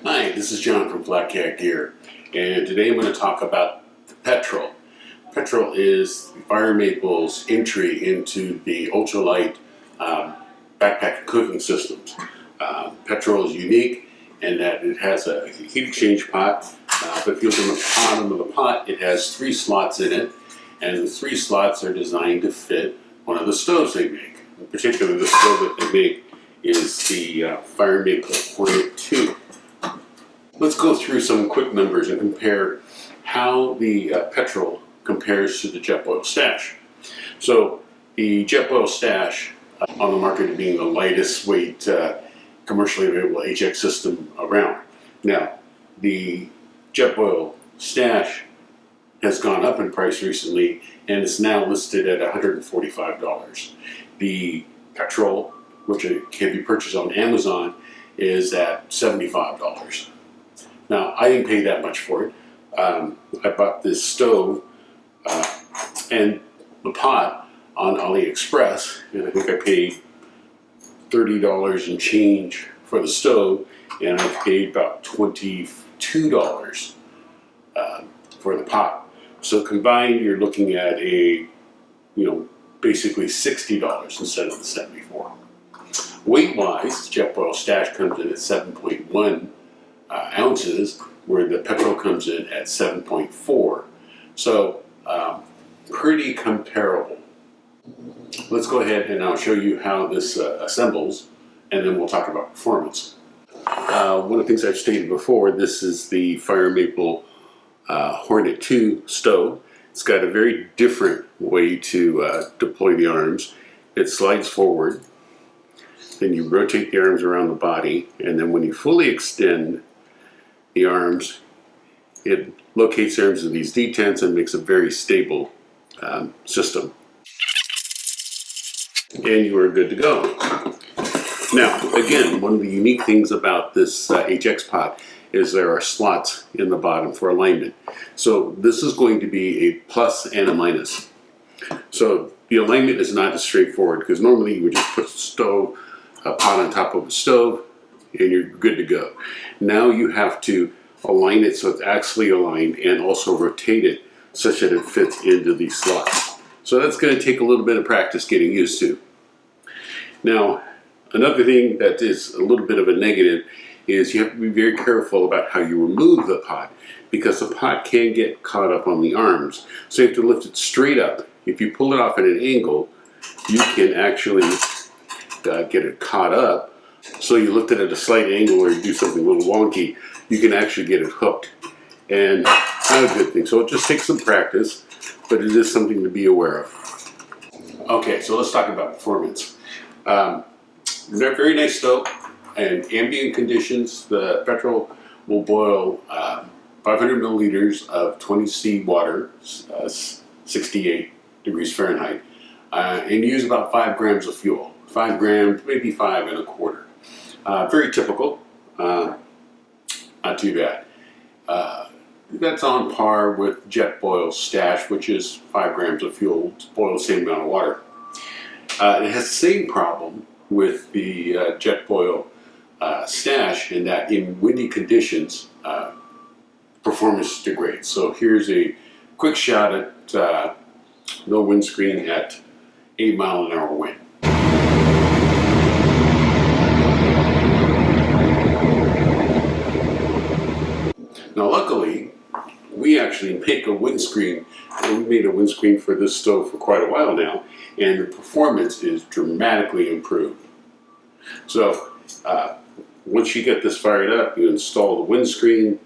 Hi, this is John from FlatCatGear, and today I'm going to talk about the Petrol. Petrol is Fire Maple's entry into the Ultralight backpack cooking systems. Petrol is unique in that it has a heat exchange pot, but if you look at the bottom of the pot, it has 3 slots in it, and the 3 slots are designed to fit one of the stoves they make. In particular, the stove that they make is the Fire Maple Hornet 2. Let's go through some quick numbers and compare how the Petrol compares to the Jetboil Stash. So the Jetboil Stash on the market being the lightest weight commercially available HX system around. Now, the Jetboil Stash has gone up in price recently and is now listed at $145. The Petrol, which can be purchased on Amazon, is at $75. Now, I didn't pay that much for it. I bought this stove and the pot on AliExpress, and I think I paid $30 and change for the stove, and I paid about $22 for the pot. So combined, you're looking at basically $60 instead of the $74. Weight-wise, Jetboil Stash comes in at 7.1 ounces, where the Petrol comes in at 7.4. So pretty comparable. Let's go ahead and I'll show you how this assembles, and then we'll talk about performance. One of the things I've stated before, this is the Fire Maple Hornet 2 stove. It's got a very different way to deploy the arms. It slides forward, then you rotate the arms around the body, and then when you fully extend the arms, it locates the arms in these detents and makes a very stable system. And you are good to go. Now, again, one of the unique things about this HX pot is there are slots in the bottom for alignment. So this is going to be a plus and a minus. So the alignment is not as straightforward, because normally you would just put a pot on top of a stove and you're good to go. Now you have to align it so it's actually aligned and also rotate it such that it fits into these slots. So that's going to take a little bit of practice getting used to. Now, another thing that is a little bit of a negative is you have to be very careful about how you remove the pot, because the pot can get caught up on the arms. So you have to lift it straight up. If you pull it off at an angle, you can actually get it caught up. So you lift it at a slight angle or you do something a little wonky, you can actually get it hooked. And not a good thing. So it just takes some practice, but it is something to be aware of. Okay, so let's talk about performance. Very nice stove. And ambient conditions, the Petrol will boil 500 milliliters of 20C water, 68 degrees Fahrenheit, and use about 5 grams of fuel. 5 grams, maybe 5 1/4. Very typical, not too bad. That's on par with Jetboil Stash, which is 5 grams of fuel to boil the same amount of water. It has the same problem with the Jetboil Stash, in that in windy conditions, performance degrades. So here's a quick shot at no windscreen at 8-mile-an-hour wind. Now, luckily, we actually make a windscreen. We made a windscreen for this stove for quite a while now, and the performance is dramatically improved. So, once you get this fired up, you install the windscreen,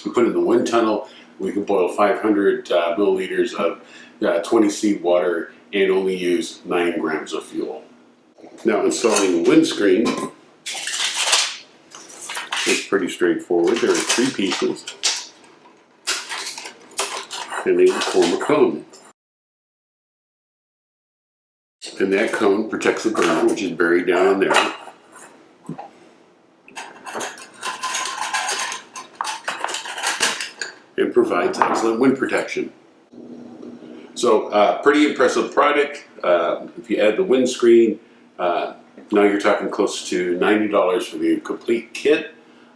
you put in the wind tunnel. We can boil 500 milliliters of 20C water and only use 9 grams of fuel. Now, installing the windscreen is pretty straightforward. There are 3 pieces, and they form a cone. And that cone protects the burner, which is buried down in there. And provides excellent wind protection. So pretty impressive product. If you add the windscreen, now you're talking close to $90 for the complete kit.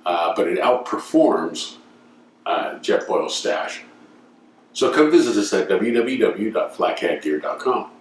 but it outperforms Jetboil Stash. So come visit us at www.flatcatgear.com.